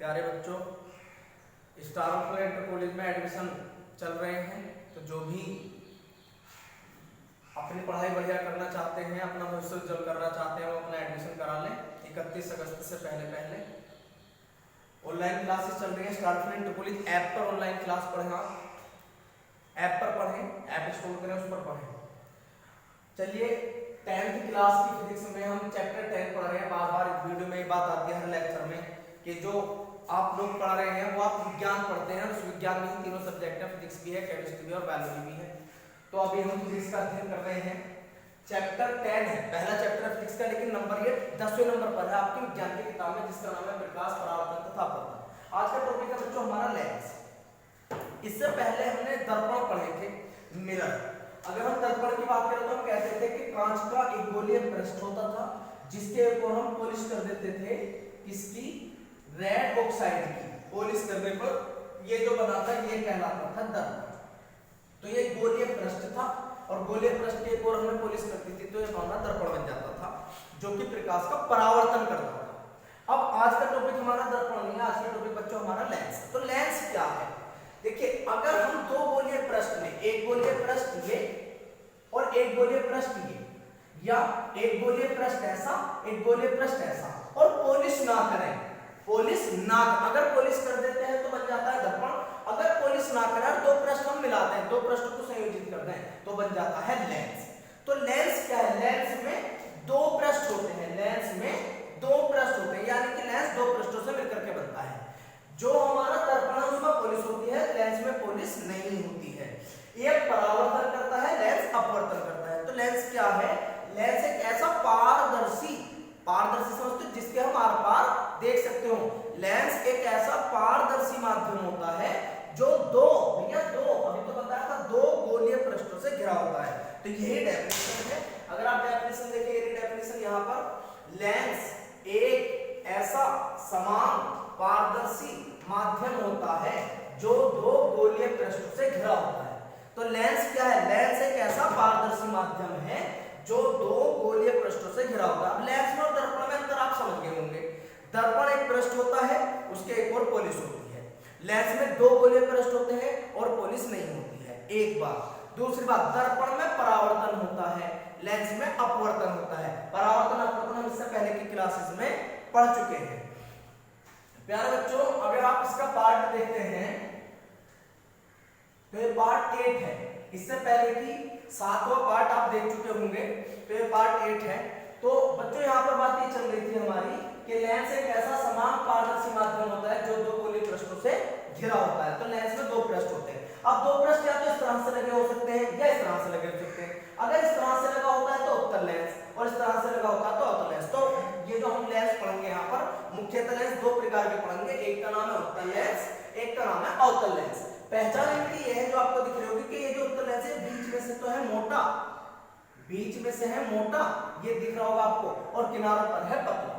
प्यारे बच्चों, star of inter college में एडमिशन चल रहे हैं, तो जो भी अपनी पढ़ाई बढ़िया करना चाहते हैं, अपना भविष्य उज्जवल करना चाहते हैं, वो अपना एडमिशन करा लें। 31 अगस्त से पहले ऑनलाइन क्लासेस चल रही है। Star of inter college app पर ऑनलाइन क्लास पढ़ें, आप ऐप पर पढ़ें, ऐप इंस्टॉल करें, उस पर पढ़ें। चलिए 10th क्लास की फिजिक्स में हम चैप्टर 10 पढ़ रहे हैं। बार बार इस वीडियो में ये बात आती है हर लेक्चर में कि जो आप लोग पढ़ रहे हैं वो आप विज्ञान पढ़ते हैं, उस विज्ञान में ही तीनों सब्जेक्ट है, फिजिक्स भी है, केमिस्ट्री भी और बायोलॉजी भी है। तो अभी हम फिजिक्स का अध्ययन कर रहे हैं। चैप्टर 10 है, पहला चैप्टर है फिजिक्स का, लेकिन नंबर ये 10वें नंबर पर है आपकी विज्ञान की किताब में, जिसका नाम है प्रकाश, परावर्तन तथा अपवर्तन। आज का टॉपिक है बच्चों हमारा लेंस। इससे पहले हमने दर्पण पढ़े थे, मिरर। अगर हम दर्पण की बात करें तो हम कहते थे कि कांच का एक गोलीय पृष्ठ होता था, जिसके ऊपर हम पॉलिश कर देते थे, किसकी? रेड ऑक्साइड की। पॉलिश करने पर ये जो बना था ये कहलाता था दर्पण। तो ये गोलीय पृष्ठ था और गोलीय पृष्ठ के ऊपर हमने पॉलिश करती थी तो ये हमारा दर्पण बन जाता था, जो कि प्रकाश का परावर्तन करता था। अब आज का टॉपिक हमारा दर्पण नहीं है, आज का टॉपिक बच्चों हमारा लेंस। तो लेंस क्या है? देखिए, अगर हम दो गोलीय पृष्ठ में, एक गोलीय पृष्ठ ये और एक गोलीय पृष्ठ ये, या एक गोलीय पृष्ठ ऐसा, एक गोलीय पृष्ठ ऐसा, और पॉलिश ना करें, पॉलिश ना, अगर पॉलिश कर देते हैं तो बन जाता है दर्पण। अगर पॉलिश ना करें, दो पृष्ठ हम मिलाते हैं, दो पृष्ठ को संयोजित कर दें तो बन जाता है लेंस। तो लेंस क्या है? लेंस में दो पृष्ठ होते हैं, लेंस में दो पृष्ठ होते हैं, यानी कि लेंस दो पृष्ठों से मिलकर के बनता है। जो हमारा दर्पण है उसमें पॉलिश होती है, लेंस में पॉलिश नहीं होती है। एक परावर्तन करता है, लेंस अपवर्तन करता है। तो लेंस क्या है? लेंस एक ऐसा पारदर्शी समझते हो जिसके हम आर पार देख सकते हो। लेंस एक ऐसा पारदर्शी माध्यम होता है जो दो, भैया दो, अभी तो बताया था, दो गोलीय पृष्ठों से घिरा होता है। तो यही डेफिनेशन है। अगर आप डेफिनेशन देखिए, ये डेफिनेशन यहाँ पर, लेंस एक ऐसा समान पारदर्शी माध्यम होता है जो दो गोलीय पृष्ठों से घिरा होता है। तो लेंस क्या है? लेंस एक ऐसा पारदर्शी माध्यम है जो दो गोलीय पृष्ठों से घिरा होता है। अब लेंस में और दर्पण में अंतर आप समझ गए होंगे। दर्पण एक पृष्ठ होता है, उसके एक और पॉलिश होती है। लेंस में दो गोलीय पृष्ठ होते हैं और पॉलिश नहीं होती है, एक बात। दूसरी बात, दर्पण में परावर्तन होता है, लेंस में अपवर्तन होता है। परावर्तन अपवर्तन हम इससे पहले की क्लासेस में पढ़ चुके हैं। प्यारे बच्चों, अगर आप इसका पार्ट देखते हैं तो ये पार्ट 8 है। इससे पहले की 7वां पार्ट आप देख चुके होंगे, तो ये पार्ट 8 है। तो बच्चों यहाँ पर बात ये चल रही थी हमारी कि लेंस एक ऐसा समान पारदर्शी माध्यम होता है जो दो गोलीय पृष्ठों से घिरा होता है। तो लेंस में दो पृष्ठ होते हैं। अब दो पृष्ठ या तो इस तरह से लगे हो सकते हैं या इस तरह से लगे हो सकते हैं। अगर इस तरह से लगा होता है तो उत्तल लेंस, और इस तरह से लगा होता है तो अवतल लेंस। तो ये जो हम लेंस पढ़ेंगे यहाँ पर, मुख्यतः लेंस दो प्रकार के पढ़ेंगे, एक का नाम है उत्तल लेंस, एक का नाम है अवतल लेंस। पहचान इनकी ये है जो आपको दिख रही होगी कि ये जो उत्तल लेंस है बीच में से तो है मोटा, बीच में से है मोटा, ये दिख रहा होगा आपको, और किनारों पर है पतला।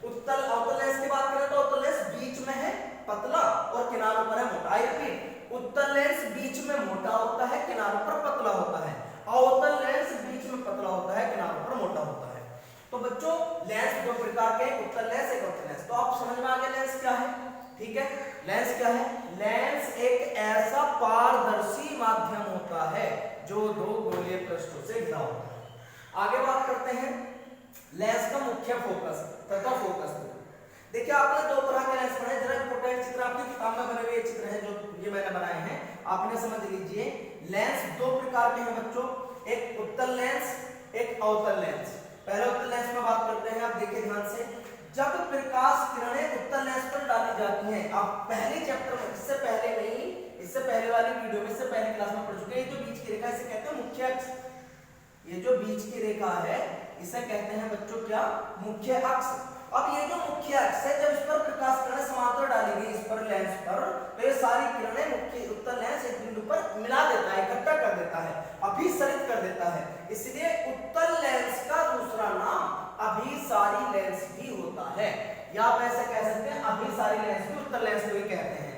उत्तल अवतल लेंस की बात करें तो अवतल लेंस बीच में है पतला और किनारों पर है मोटा। आई रिपीट, उत्तल लेंस बीच में मोटा होता है, किनारों पर पतला होता है। अवतल लेंस बीच में पतला होता है, किनारों पर मोटा होता है। तो बच्चों लेंस दो प्रकार के, उत्तल लेंस, एक अवतल लेंस। तो आप समझ में आ गए लेंस क्या है? ठीक है, लेंस क्या है? लेंस एक ऐसा पारदर्शी माध्यम होता है जो दो गोलीय पृष्ठों से घिरा होता है। आगे बात करते हैं लेंस का मुख्य फोकस तथा फोकस ग्रुप। देखिए, आपने दो तरह के लेंस पढ़े, जरा इंपॉर्टेंट चित्र आपकी किताब में बने हुए चित्र है जो ये मैंने बनाए हैं, आपने समझ लीजिए। लेंस दो प्रकार के हैं बच्चों, एक उत्तल लेंस, एक अवतल लेंस। पहले उत्तल लेंस में बात करते हैं, आप देखिए ध्यान से। जब प्रकाश किरणें उत्तल लेंस पर डाली जाती हैं, आप पहले चैप्टर में, इससे पहले नहीं, इससे पहले वाली वीडियो में, इससे पहले क्लास में पढ़ चुके हैं। ये जो बीच की रेखा इसे कहते हैं मुख्य अक्ष। ये जो बीच की रेखा है इसे कहते हैं बच्चों क्या? मुख्य अक्ष। अब ये जो मुख्य अक्ष है, जब इस पर प्रकाश किरणें समांतर डाली गई इस पर लेंस पर, तो ये सारी किरणें मुख्य उत्तल लेंस एक बिंदु पर मिला देता है, इकट्ठा कर देता है, अभिसरित कर देता है। इसलिए उत्तल लेंस का दूसरा नाम अभिसारी लेंस भी होता है, या आप ऐसे कह सकते हैं अभिसारी लेंस भी उत्तल लेंस को ही कहते हैं।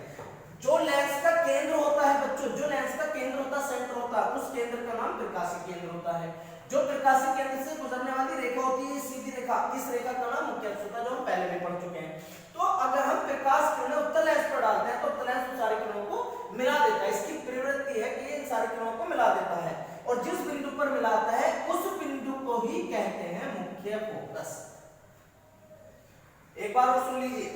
जो लेंस का केंद्र होता है बच्चों, जो लेंस का केंद्र होता है, सेंटर होता है, उस केंद्र का नाम प्रकाशीय केंद्र होता है। जो प्रकाशीय केंद्र से गुजरने वाली रेखा होती है, सीधी रेखा, इस रेखा का नाम मुख्य अक्ष होता है, जो हम पहले भी पढ़ चुके हैं। तो अगर हम प्रकाश किरणें कहते हैं मुख्य फोकस। एक बार और सुन लीजिए,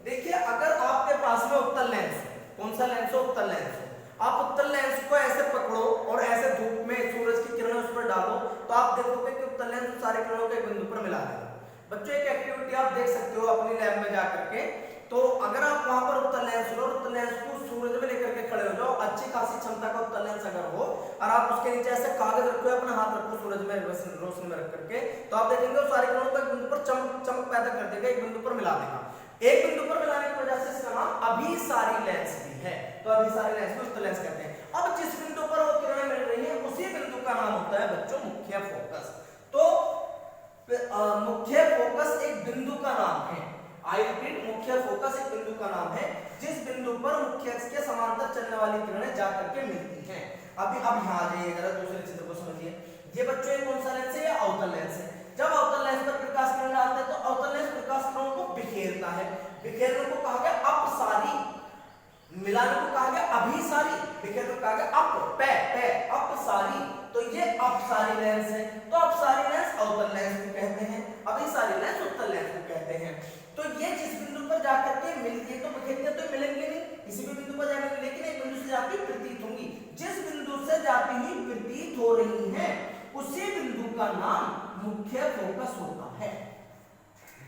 देखिए अगर आपके पास में उत्तल लेंस है, कौन सा लेंस हो, उत्तल लेंस हो, आप उत्तल लेंस को ऐसे पकड़ो और ऐसे धूप में सूरज की किरणें उस पर डालो तो आप देखोगे कि उत्तल लेंस सारी किरणों को एक बिंदु पर मिला देगा। बच्चों एक एक्टिविटी आप देख सकते हो अपनी लैब में जाकर के, तो अगर आप वहां पर उत्तल लेंस लो, उत्तल लेंस को सूरज में लेकर के खड़े हो जाओ, अच्छी खासी क्षमता का उत्तल लेंस अगर हो और आप उसके नीचे ऐसे कागज रखो, अपना हाथ रखो सूरज में रोशनी में रख करके, तो आप देखेंगे वो सारी किरणों को एक बिंदु पर चमक पैदा कर देगा, एक बिंदु पर मिला देगा। एक बिंदु पर मिलाने की वजह से इसका नाम अभिसारी लेंस भी है, तो अभिसारी लेंस को उत्तल लेंस कहते हैं। अब जिस बिंदु पर वो किरणें मिल रही है उसी बिंदु का नाम होता है बच्चों मुख्य फोकस। तो मुख्य फोकस एक बिंदु का नाम है, आई रिपीट, मुख्य फोकस एक बिंदु का नाम है जिस बिंदु पर मुख्य अक्ष के समांतर चलने वाली किरणें जाकर के मिलती हैं। अब यहाँ आ जाइए जरा, दूसरे चित्र को समझिए। ये बच्चों ये कौन सा लेंस है, या अवतल लेंस है। जब अवतल लेंस पर प्रकाश किरण डालते हैं तो अवतल लेंस प्रकाश किरणों को बिखेरता है, बिखेरने को कहा गया अपसारी, मिलाने को कहा गया अभिसारी, बिखेरने को कहा गया अपसारी। तो ये अपसारी लेंस है, तो अपसारी लेंस अवतल लेंस को कहते हैं, अभिसारी लेंस उत्तल लेंस को कहते हैं। तो ये जिस बिंदु पर जाकर के मिलती है, तो बिखेरते तो मिलेंगे नहीं, किसी भी बिंदु पर जाएंगे, लेकिन एक बिंदु से जाती प्रतीत होंगी। जिस बिंदु से जाती हुई प्रतीत हो रही है उसी बिंदु का नाम मुख्य फोकस होता है।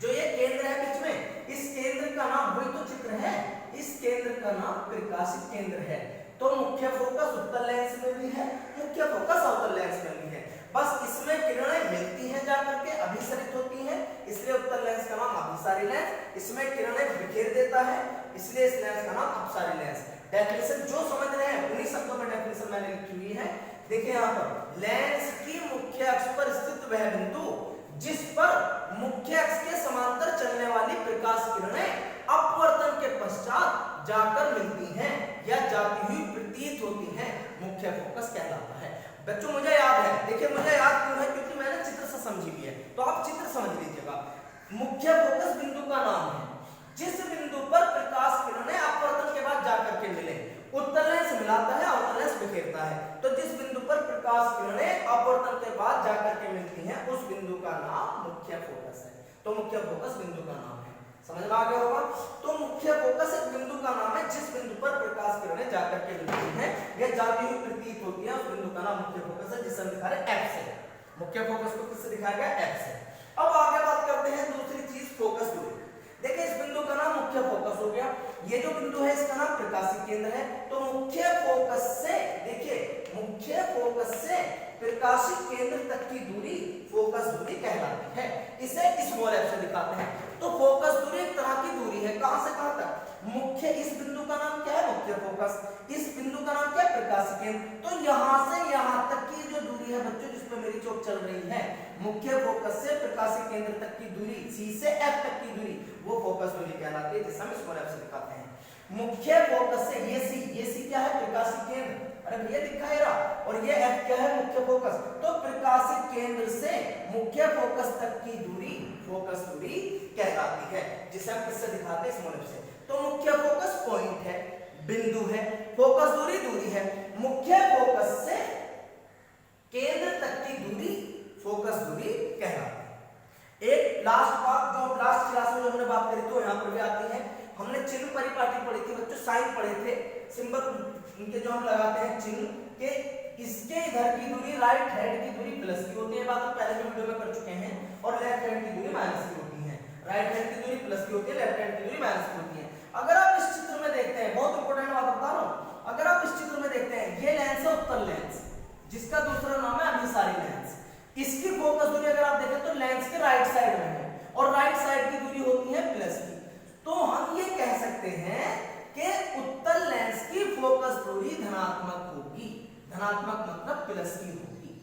जो ये केंद्र है बीच में, इस केंद्र का नाम, वही तो चित्र है, इस केंद्र का नाम प्रकाशित केंद्र है। तो मुख्य फोकस उत्तल लेंस में भी है, मुख्य फोकस अवतल लेंस में भी है, बस इसमें किरणें मिलती हैं जाकर के, अभिसरित होती हैं, इसलिए उत्तल लेंस का नाम अभिसारी लेंस। इसमें किरणें बिखेर देता है, इसलिए इस लेंस का नाम अपसारी लेंस। डेफिनेशन जो समझ रहे हैं उन्हीं शब्दों में डेफिनेशन मैंने लिखी हुई है। देखिए यहाँ पर, लेंस की मुख्य अक्ष पर स्थित वह बिंदु जिस पर मुख्य अक्ष के समांतर चलने वाली प्रकाश किरणें अपवर्तन के पश्चात जाकर मिलती हैं या जाती हुई प्रतीत होती हैं, मुख्य फोकस कहलाता है। बच्चों मुझे याद है, देखिए मुझे याद क्यों है, क्योंकि मैंने चित्र से समझी भी है, तो आप चित्र समझ लीजिएगा। मुख्य फोकस बिंदु का नाम है जिस बिंदु पर प्रकाश किरणें अपवर्तन के बाद जाकर के मिले। उत्तल लेंस मिलाता है, अवतल लेंस बिखेरता है। तो जिस बिंदु पर प्रकाश किरणें अपवर्तन के बाद जाकर के मिलती हैं उस बिंदु का नाम मुख्य फोकस है। तो मुख्य फोकस बिंदु का नाम है, समझ में आ गया होगा। तो मुख्य फोकस एक बिंदु का नाम है जिस बिंदु पर प्रकाश किरणें जाकर के मिलती हैं या जाती हुई प्रतीत होती है, उस बिंदु का नाम मुख्य फोकस है, जिसे हम दिखा रहे हैं F से। मुख्य फोकस को किससे दिखाया गया, F से। अब आगे बात करते हैं दूसरी चीज, फोकस दूरी। देखिए इस बिंदु का नाम मुख्य फोकस हो गया, ये जो बिंदु है इसका नाम प्रकाशित केंद्र है। तो मुख्य फोकस से, देखिए मुख्य फोकस से प्रकाशित केंद्र तक की दूरी फोकस दूरी कहलाती है। इसे स्मॉल f से दिखाते हैं। तो फोकस दूरी एक तरह की दूरी है, कहां से कहां तक, मुख्य, इस बिंदु का नाम क्या है, मुख्य फोकस, इस बिंदु का नाम क्या है, प्रकाशित केंद्र। तो यहां से यहां तक की जो दूरी है बच्चों, जिस पे मेरी चोट चल रही है, मुख्य फोकस से प्रकाशित केंद्र तक की दूरी, C से F तक की दूरी, वो फोकस दूरी कहलाती है, जिसे हम स्मॉल f से दिखाते हैं। मुख्य फोकस से ये C क्या है, प्रकाशित केंद्र, अरे भैया दिखाई रहा, और ये F क्या है, मुख्य फोकस। तो प्रकाशित केंद्र से मुख्य फोकस तक की दूरी फोकस दूरी कहलाती है, जिसे हम किससे दिखाते हैं, स्मॉल f से। तो मुख्य फोकस पॉइंट है, बिंदु है, फोकस दूरी दूरी है। मुख्य फोकस से केंद्र तक की दूरी फोकस दूरी कहलाती है। एक लास्ट बात, जो लास्ट क्लास में जो हमने बात करी थी यहाँ पर भी आती है, हमने चिन्ह परिपाटी पढ़ी थी बच्चों, साइन पढ़े थे, सिंबल इनके जो हम लगाते हैं चिन्ह के, इसके इधर की दूरी राइट हैंड की दूरी प्लस की होती है, बात हम पहले भी वीडियो में कर चुके हैं, और लेफ्ट हैंड की दूरी माइनस की होती है। राइट हैंड की दूरी प्लस की होती है, लेफ्ट हैंड की दूरी माइनस की होती है। अगर आप इस चित्र में देखते हैं, बहुत इंपॉर्टेंट बात बता रहा हूं, अगर आप इस चित्र में देखते हैं, ये लेंस है उत्तल लेंस, जिसका दूसरा नाम है अभिसारी लेंस। इसकी फोकस दूरी अगर आप देखें तो लेंस के राइट साइड में है, और राइट साइड की दूरी होती है प्लस की। तो हम ये कह सकते हैं कि उत्तल लेंस की फोकस दूरी धनात्मक होगी, धनात्मक मतलब प्लस की होगी।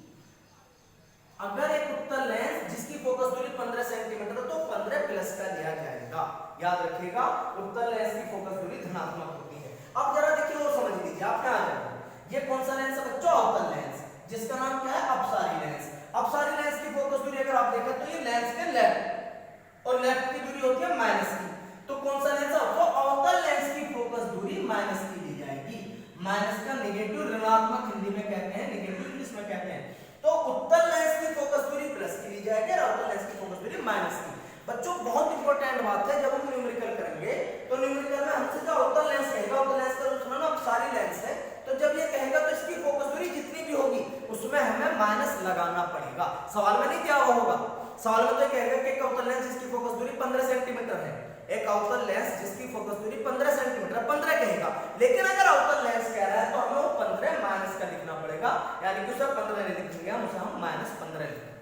अगर एक उत्तल लेंस जिसकी फोकस दूरी 15 सेंटीमीटर तो 15 प्लस का लिया जाएगा, याद रखिएगा, उत्तल लेंस की फोकस दूरी धनात्मक होती है। अब जरा देखिए और समझ लीजिए, आपने आ जाएगा, ये कौन सा लेंस है बच्चों, अवतल लेंस, जिसका नाम क्या है, अपसारी लेंस। अपसारी लेंस की फोकस दूरी अगर आप देखें तो ये लेंस के लेफ्ट, और लेफ्ट की दूरी होती है माइनस की। तो कौन सा लेंस है, तो अवतल लेंस की फोकस दूरी माइनस की ली जाएगी। माइनस का नेगेटिव ऋणात्मक हिंदी में कहते हैं, नेगेटिव इंग्लिश में कहते हैं। तो उत्तल लेंस की फोकस दूरी प्लस की ली जाएगी। दूरी माइनस की। बच्चों बहुत इंपॉर्टेंट बात है, जब हम न्यूमेरिकल करेंगे तो न्यूमेरिकल में हमसे क्या उत्तल लेंस कहेगा, उत्तल लेंस का दूसरा नाम सारी लेंस है, तो जब ये कहेगा तो इसकी फोकस दूरी जितनी भी होगी उसमें हमें माइनस लगाना पड़ेगा। सवाल में नहीं दिया हुआ होगा, सवाल में तो कहेगा कि एक अवतल लेंस जिसकी फोकस दूरी 15 सेंटीमीटर है, एक अवतल लेंस जिसकी फोकस दूरी 15 सेंटीमीटर 15 कहेगा, लेकिन अगर अवतल लेंस कह रहा है तो हमें वो 15 माइनस का लिखना पड़ेगा, यानी कि उसे 15 नहीं लिखेंगे हम, उसे हम -15 लिखेंगे।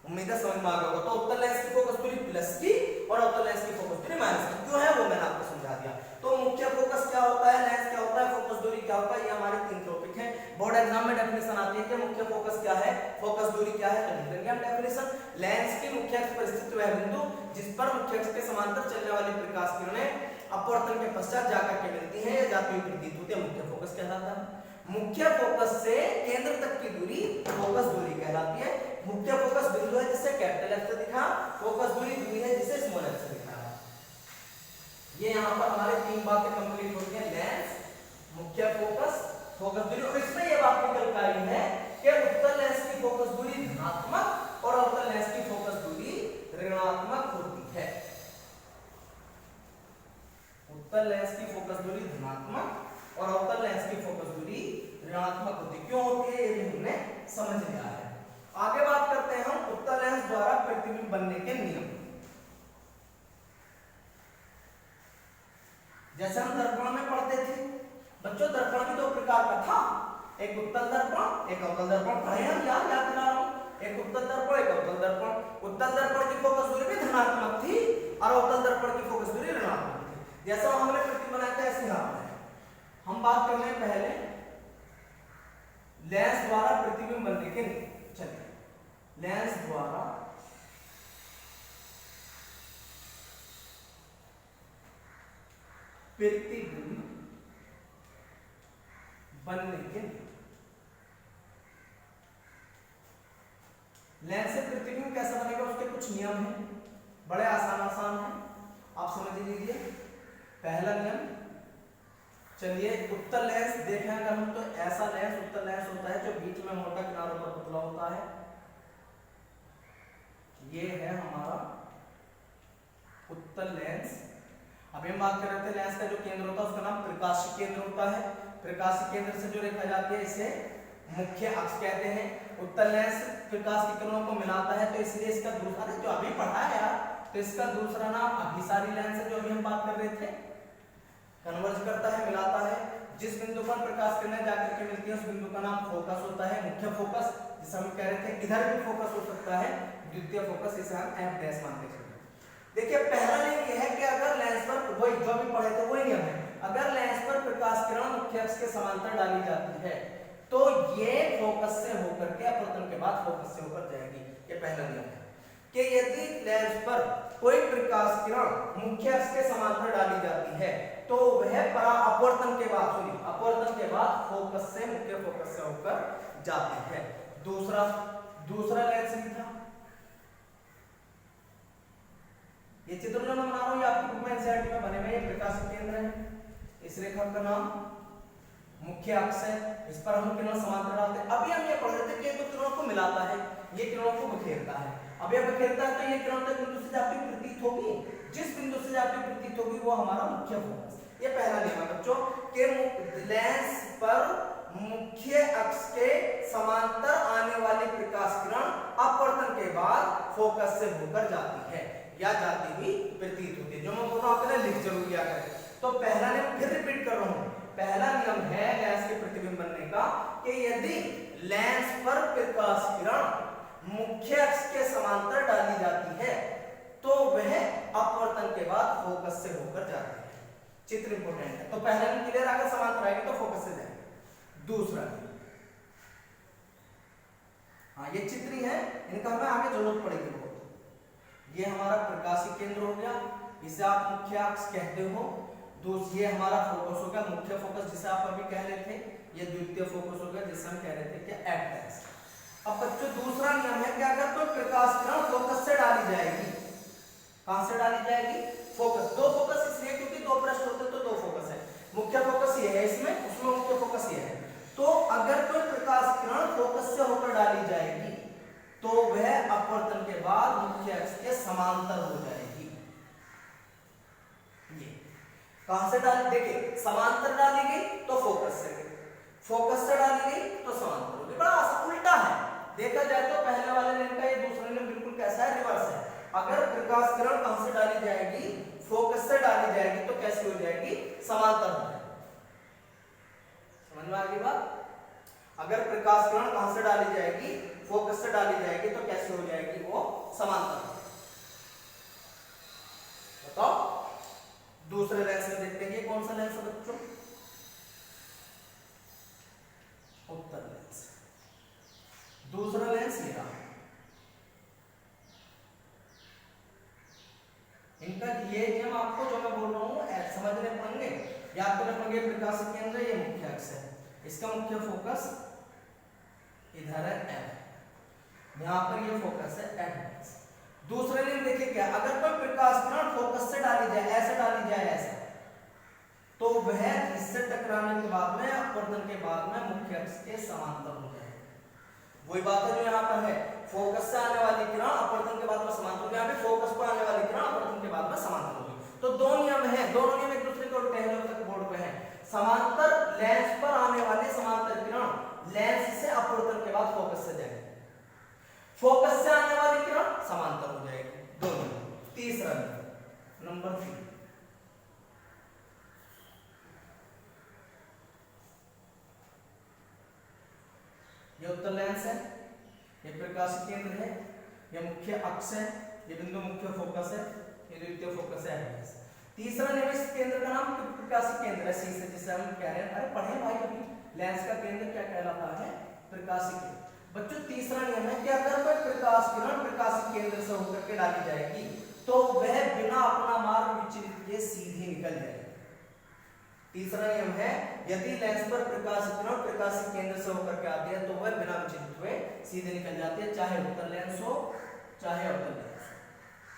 उम्मीद है समझ में आ गया होगा। तो उत्तल लेंस की फोकस दूरी प्लस की और अवतल लेंस की फोकस दूरी माइनस की क्यों है वो मैंने आपको समझा दिया। तो मुख्य फोकस क्या होता है, लेंस क्या होता है, फोकस दूरी क्या होता है, ये हमारे 3 टॉपिक हैं। बोर्ड एग्जाम में डेफिनेशन आती है कि मुख्य फोकस क्या है, फोकस दूरी क्या है, तो लिख देंगे हम डेफिनेशन। लेंस की मुख्य अक्ष पर स्थित वह बिंदु जिस पर मुख्य अक्ष के समांतर चलने वाली प्रकाश किरणें अपवर्तन के पश्चात जाकर के मिलती हैं या जाती हुई प्रतीत होती है, मुख्य फोकस कहलाता है। मुख्य फोकस से केंद्र तक की दूरी फोकस दूरी कहलाती है। मुख्य फोकस बिंदु है जिसे कैपिटल एफ से दिखा, फोकस दूरी है जिसे स्मॉल एफ से दिखा। ये यहाँ पर हमारे 3 बातें कंप्लीट हो गई हैं, लेंस, मुख्य फोकस, फोकस दूरी। और इसमें ये बात निकल कर आई है कि उत्तल लेंस की फोकस दूरी धनात्मक और अवतल लेंस की फोकस दूरी ऋणात्मक होती है। उत्तल लेंस की फोकस दूरी धनात्मक और अवतल लेंस की फोकस दूरी ऋणात्मक होती है। क्यों होती है ये हमने समझ लिया है। आगे बात करते हैं हम उत्तल लेंस द्वारा प्रतिबिंब बनने के नियम। जैसे हम दर्पण में पढ़ते थे बच्चों, दर्पण भी 2 प्रकार का था, एक उत्तल दर्पण एक अवतल दर्पण। पढ़े हम, याद दिला रहा हूं, एक उत्तल दर्पण एक अवतल दर्पण। उत्तल दर्पण की फोकस दूरी भी धनात्मक थी और अवतल दर्पण की फोकस दूरी ऋणात्मक थी। जैसा हमने प्रतिबिंब बनाया था ऐसे यहां पर हम बात कर रहे हैं पहले लेंस द्वारा प्रतिबिंब बनने के नियम। चलिए, लेंस द्वारा प्रतिबिंब बनने के नियम। लेंस से प्रतिबिंब कैसा बनेगा उसके कुछ नियम हैं, बड़े आसान हैं, आप समझ लीजिए। पहला नियम, चलिए उत्तल लेंस देखें अगर हम तो ऐसा लेंस उत्तल लेंस होता है जो बीच में मोटा किनारों पर पतला होता है। ये है हमारा उत्तल लेंस। अभी हम बात कर रहे थे लेंस का जो केंद्र होता है उसका नाम प्रकाशीय केंद्र होता है। प्रकाशीय केंद्र से जो रेखा जाती है इसे मुख्य अक्ष कहते हैं। उत्तल लेंस प्रकाश की किरणों को मिलाता है तो इसलिए इसका दूसरा, जो अभी पढ़ा है यार, तो इसका दूसरा नाम अभिसारी लेंस है, जो अभी हम बात कर रहे थे। कन्वर्ज करता है, मिलाता है। जिस बिंदु पर प्रकाश किरणें जाकर के मिलती है उस बिंदु का नाम फोकस होता है, मुख्य फोकस, जिसे हम कह रहे थे। इधर भी फोकस हो सकता है, द्वितीय फोकस, इसे हम एफ डैश मानते हैं। देखिए पहला नियम यह है कि अगर लेंस पर, वही जो भी पढ़े थे वही नियम है, अगर लेंस पर प्रकाश किरण मुख्य अक्ष के समांतर डाली जाती है तो ये फोकस से होकर के अपवर्तन के बाद फोकस से होकर जाएगी। ये पहला नियम है कि यदि लेंस पर कोई प्रकाश किरण मुख्य अक्ष के समांतर डाली जाती है तो वह अपवर्तन के बाद फोकस से, मुख्य फोकस से होकर जाती है। दूसरा लेंस भी था, ये चित्र जो मैं बना रहा हूं ये आपकी बुक में एनसीईआरटी में बने हुए प्रकाशीय केंद्र है। इस रेखा का नाम मुख्य अक्ष है, इस पर हम किरण समांतर डालते हैं। अभी हम ये पढ़ रहे थे कि ये किरणों को मिलाता है, ये किरणों को बिखेरता है। अब ये बिखेरता है तो ये किरण तक बिंदु से जाती प्रतीत होगी, जिस बिंदु से जाती प्रतीत होगी वो हमारा मुख्य फोकस। ये पहला नियम है बच्चों कि लेंस पर मुख्य अक्ष के समांतर आने वाली प्रकाश किरण अपवर्तन के बाद फोकस से होकर जाती है या जाती हुई प्रतीत होती है। जो मैं बोल रहा हूं लिख जरूर लिया करें। तो पहला नियम फिर रिपीट कर रहा हूं, पहला नियम है लेंस के प्रतिबिंब बनने का कि यदि लेंस पर प्रकाश किरण मुख्य अक्ष के समांतर डाली जाती है तो वह अपवर्तन के बाद फोकस से होकर जाती है। चित्र इंपोर्टेंट है। तो पहला नियम क्लियर, अगर समांतर आएगी तो फोकस से जाएगी। दूसरा नियम, हाँ ये चित्र है, इनका हमें आगे जरूरत पड़ेगी बहुत। ये हमारा प्रकाशीय केंद्र हो गया, इसे आप मुख्य अक्ष कहते हो। ये हमारा फोकस हो गया, मुख्य फोकस जिसे आप अभी कह रहे थे। ये द्वितीय फोकस हो गया जिसे हम कह रहे थे कि एफ डैश। अब बच्चों दूसरा नियम है कि अगर कोई प्रकाश किरण फोकस से डाली जाएगी, कहां से डाली जाएगी, फोकस। दो फोकस इसलिए क्योंकि दो पृष्ठ होते तो दो फोकस है। मुख्य फोकस ये है इसमें, उसमें मुख्य फोकस ये है। तो अगर कोई प्रकाश किरण फोकस से होकर डाली जाएगी तो वह अपवर्तन के बाद मुख्य अक्ष के समांतर हो जाएगी। ये कहां से डाली, देखिए समांतर डाली गई तो फोकस से गई, फोकस से डाली गई तो समांतर होगी। बड़ा आसान उल्टा है, देखा जाए तो पहले वाले लेन का ये दूसरे लेन बिल्कुल कैसा है, रिवर्स है। अगर प्रकाश किरण कहां से डाली जाएगी, फोकस से डाली जाएगी तो कैसी हो जाएगी, समांतर हो जाएगी। समझ में आ गई बात? अगर प्रकाश किरण कहां से डाली जाएगी, फोकस से डाली जाएगी तो कैसे हो जाएगी, वो समांतर। बताओ दूसरे लेंस में देखते हैं, कौन सा लेंस है बच्चों, उत्तर लेंस। दूसरा लेंस ये रहा, इनका ये नियम आपको जो मैं बोल रहा हूं समझने पड़ेंगे, याद करने पड़ेंगे। प्रकाश केंद्र ये मुख्य अक्ष है, इसका मुख्य फोकस इधर है एम, यहां पर ये फोकस है एम। दूसरे लेंस देखिए क्या, अगर कोई प्रकाश किरण फोकस से डाली जाए, ऐसे डाली जाए ऐसे, तो वह इससे टकराने के बाद में, अपवर्तन के बाद में मुख्य अक्ष के समांतर हो जाए। वही बात है जो यहाँ पर है, फोकस से आने वाली किरण अपवर्तन के बाद में समांतर होगी, यहाँ पे फोकस पर आने वाली किरण अपवर्तन के बाद में समांतर होगी। तो दो नियम है, दोनों नियम एक दूसरे के उल्टे हैं, तक बोर्ड पे है। समांतर लेंस पर आने वाली समांतर किरण लेंस से अपवर्तन के बाद फोकस से जाएगी, फोकस से आने वाली किरण समांतर हो जाएगी, दोनों। तीसरा नंबर 3, ये उत्तर लेंस है, ये प्रकाश केंद्र है, ये मुख्य अक्ष है, ये बिंदु मुख्य फोकस है, ये द्वितीय फोकस है। तीसरा नियम, इस केंद्र का नाम प्रकाश केंद्र है, सी से, जिसे हम कह रहे हैं, अरे पढ़े भाई अभी, लेंस का केंद्र क्या कहलाता है, प्रकाश केंद्र। बच्चों तीसरा नियम है कि अगर कोई प्रकाश किरण प्रकाश केंद्र से होकर के डाली जाएगी तो वह बिना अपना मार्ग विचलित किए सीधी निकल जाएगी। तीसरा नियम है, यदि लेंस पर प्रकाश किरण प्रकाश केंद्र से होकर के आती है तो वह बिना विचलित हुए सीधे निकल जाती है, चाहे उत्तर लेंस हो चाहे अवतल लेंस।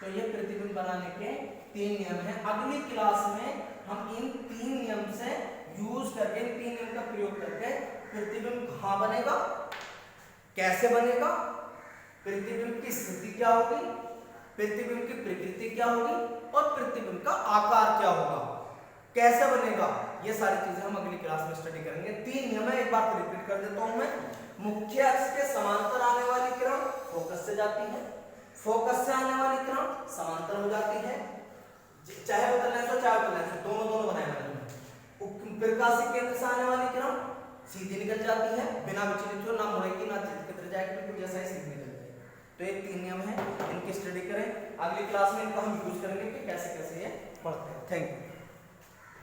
तो ये प्रतिबिंब बनाने के 3 नियम हैं। अगली क्लास में हम इन 3 नियम से यूज करके, इन 3 नियम का प्रयोग करके प्रतिबिंब कहां बनेगा, कैसे बनेगा, प्रतिबिंब की स्थिति क्या होगी, प्रतिबिंब की प्रकृति क्या होगी और प्रतिबिंब का आकार क्या होगा, कैसे बनेगा, ये सारी चीजें हम अगली क्लास में स्टडी करेंगे। 3 नियम है, एक बार रिपीट कर देता हूं मैं। मुख्य अक्ष के समांतर आने वाली किरण फोकस से जाती है, फोकस से आने वाली किरण समांतर हो जाती है, चाहे उत्तर लेंस हो चाहे अवतल लेंस हो, दोनों बनाए मैंने। प्रकाश केंद्र से आने वाली किरण सीधी निकल जाती है, बिना विचलित हुए, ना मुड़ेगी ना चित्र जाएगी, बिल्कुल जैसा ही सीधी निकल जाएगी। तो ये 3 नियम है, इनकी स्टडी करें। अगली क्लास में इनको हम यूज करेंगे कि कैसे कैसे ये पढ़ते हैं। Thank you.